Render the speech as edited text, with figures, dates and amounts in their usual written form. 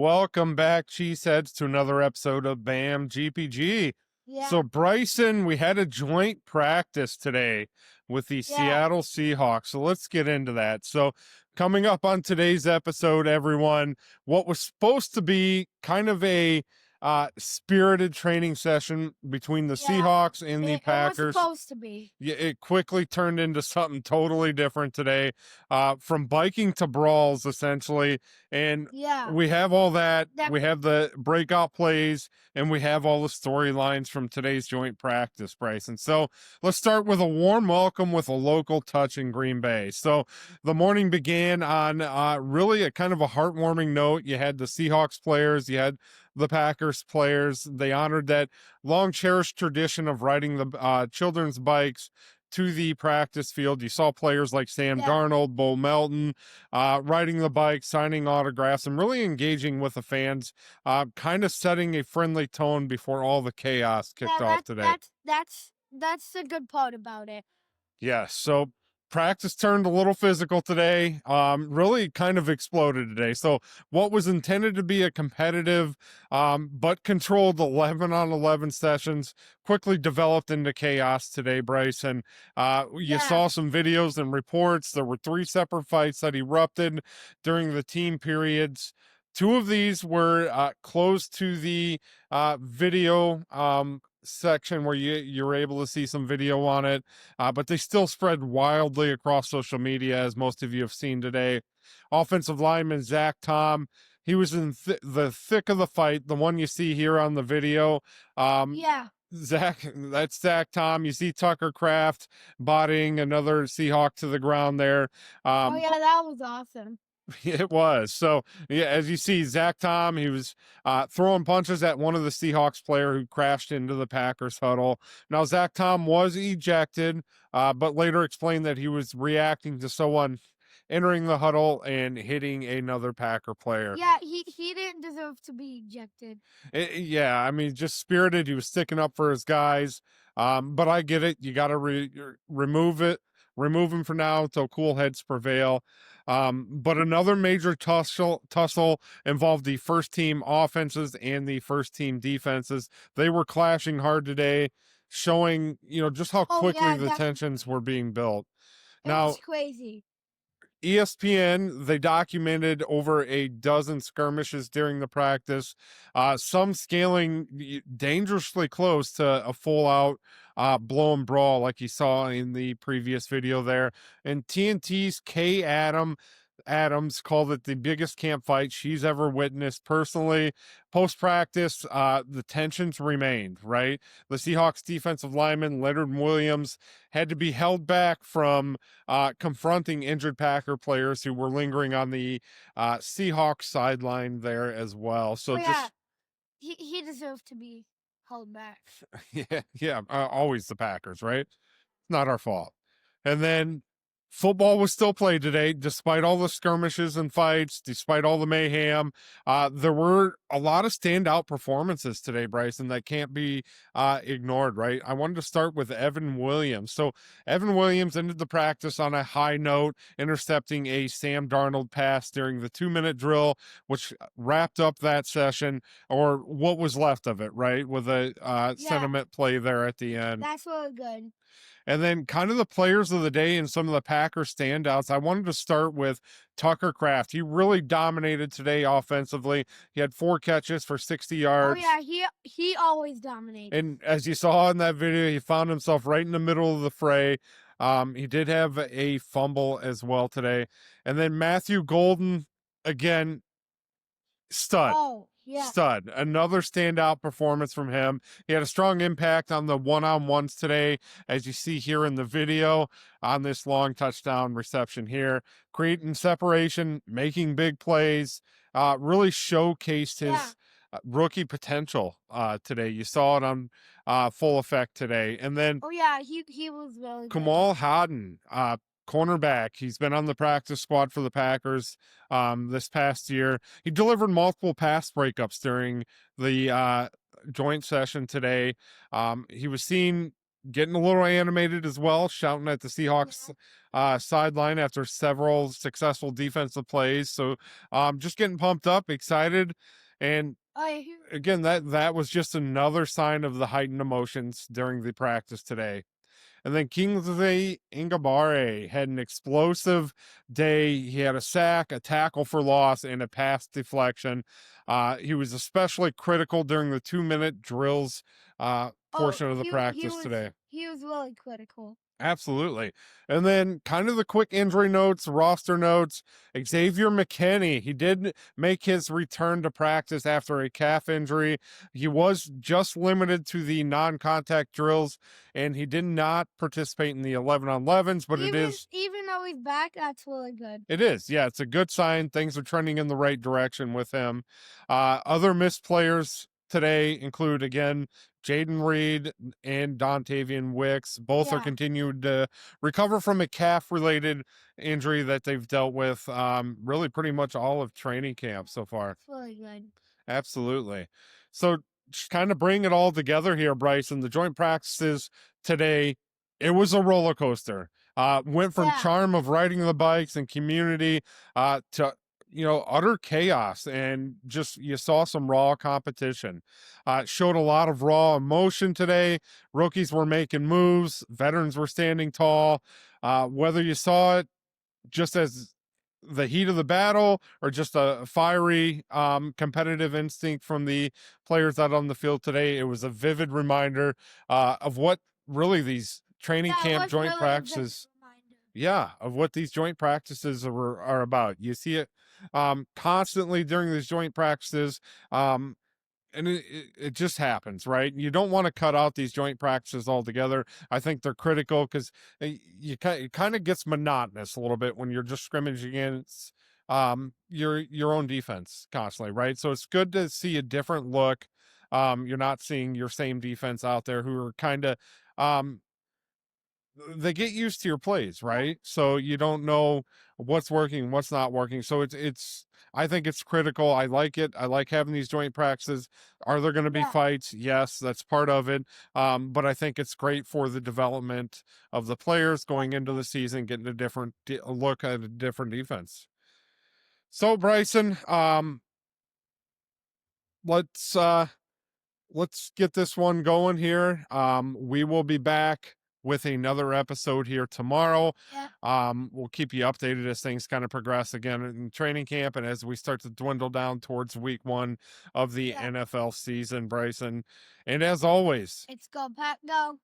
Welcome back, Cheeseheads, to another episode of BAM GPG. Yeah. So, Bryson, we had a joint practice today with the Seattle Seahawks. So, let's get into that. So, coming up on today's episode, everyone, what was supposed to be kind of a spirited training session between the Seahawks and the Packers. It was supposed to be. Yeah, it quickly turned into something totally different today, from biking to brawls, essentially. And we have all that. We have the breakout plays, and we have all the storylines from today's joint practice, Bryson. So let's start with a warm welcome with a local touch in Green Bay. So the morning began on really a kind of a heartwarming note. You had the Seahawks players, you had the Packers players. They honored that long cherished tradition of riding the children's bikes to the practice field. You saw players like Sam Darnold, Bo Melton, riding the bike, signing autographs, and really engaging with the fans, kind of setting a friendly tone before all the chaos kicked off today. That's the good part about it. Yes. So practice turned a little physical today, really kind of exploded today. So what was intended to be a competitive but controlled 11-on-11 sessions quickly developed into chaos today, Bryce. And you saw some videos and reports. There were 3 separate fights that erupted during the team periods. 2 of these were close to the video section where you're able to see some video on it, but they still spread wildly across social media, as most of you have seen today. Offensive lineman Zach Tom, he was in the thick of the fight, the one you see here on the video. That's Zach Tom. You see Tucker Kraft bodying another Seahawk to the ground there. That was awesome. It was. So, yeah, as you see, Zach Tom, he was throwing punches at one of the Seahawks player who crashed into the Packers huddle. Now, Zach Tom was ejected, but later explained that he was reacting to someone entering the huddle and hitting another Packer player. Yeah, he didn't deserve to be ejected. I mean, just spirited. He was sticking up for his guys. But I get it. You got to remove him for now until cool heads prevail. But another major tussle involved the first team offenses and the first team defenses. They were clashing hard today, showing, just how quickly the tensions were being built. Now, it's crazy. ESPN, they documented over a dozen skirmishes during the practice, some scaling dangerously close to a full-out blow and brawl like you saw in the previous video there. And TNT's Kay Adams called it the biggest camp fight she's ever witnessed personally. Post-practice, the tensions remained, right? The Seahawks defensive lineman, Leonard Williams, had to be held back from confronting injured Packer players who were lingering on the Seahawks sideline there as well. So he deserved to be held back. Always the Packers, right? It's not our fault. And then football was still played today, despite all the skirmishes and fights, despite all the mayhem. There were a lot of standout performances today, Bryson, that can't be ignored, right? I wanted to start with Evan Williams. So Evan Williams ended the practice on a high note, intercepting a Sam Darnold pass during the 2-minute drill, which wrapped up that session, or what was left of it, right? With a sentiment play there at the end. That's really good. And then kind of the players of the day and some of the Packer standouts. I wanted to start with Tucker Kraft. He really dominated today offensively. He had 4 catches for 60 yards. Oh, yeah, he always dominates. And as you saw in that video, he found himself right in the middle of the fray. He did have a fumble as well today. And then Matthew Golden, again, stud. Stud. Another standout performance from him. He had a strong impact on the one-on-ones today, as you see here in the video on this long touchdown reception here. Creating separation, making big plays, really showcased his rookie potential today. You saw it on full effect today. And then he was really good. Kamal Hadden, cornerback. He's been on the practice squad for the Packers this past year. He delivered multiple pass breakups during the joint session today. He was seen getting a little animated as well, shouting at the Seahawks sideline after several successful defensive plays. So just getting pumped up, excited. And again, that was just another sign of the heightened emotions during the practice today. And then Kingsley Ingabare had an explosive day. He had a sack, a tackle for loss, and a pass deflection. He was especially critical during the 2-minute drills portion of the practice today. He was really critical. Absolutely. And then kind of the quick injury notes, roster notes. Xavier McKinney, he did make his return to practice after a calf injury. He was just limited to the non-contact drills, and he did not participate in the 11-on-11s, but even though he's back, that's really good. It is. Yeah, it's a good sign. Things are trending in the right direction with him. Other missed players today include, again, Jaden Reed and Dontavian Wicks. Both are continued to recover from a calf-related injury that they've dealt with really pretty much all of training camp so far. It's really good. Absolutely. So just kind of bring it all together here, Bryson. The joint practices today, it was a roller coaster. Went from charm of riding the bikes and community to utter chaos, and just you saw some raw competition. Showed a lot of raw emotion today. Rookies were making moves, veterans were standing tall. Whether you saw it just as the heat of the battle or just a fiery competitive instinct from the players out on the field today, it was a vivid reminder of what really these training camp joint practices of what these joint practices are about. You see it constantly during these joint practices, and it just happens, right? You don't want to cut out these joint practices altogether. I think they're critical because it kind of gets monotonous a little bit when you're just scrimmaging against your own defense constantly, right? So it's good to see a different look. You're not seeing your same defense out there who are kind of they get used to your plays, right? So you don't know what's working, what's not working. So it's I think it's critical. I like it. I like having these joint practices. Are there going to be fights? Yes, that's part of it. But I think it's great for the development of the players going into the season, getting a different look at a different defense. So Bryson, let's get this one going here. We will be back with another episode here tomorrow. We'll keep you updated as things kind of progress again in training camp and as we start to dwindle down towards week 1 of the NFL season, Bryson. And as always, it's go Pack Go.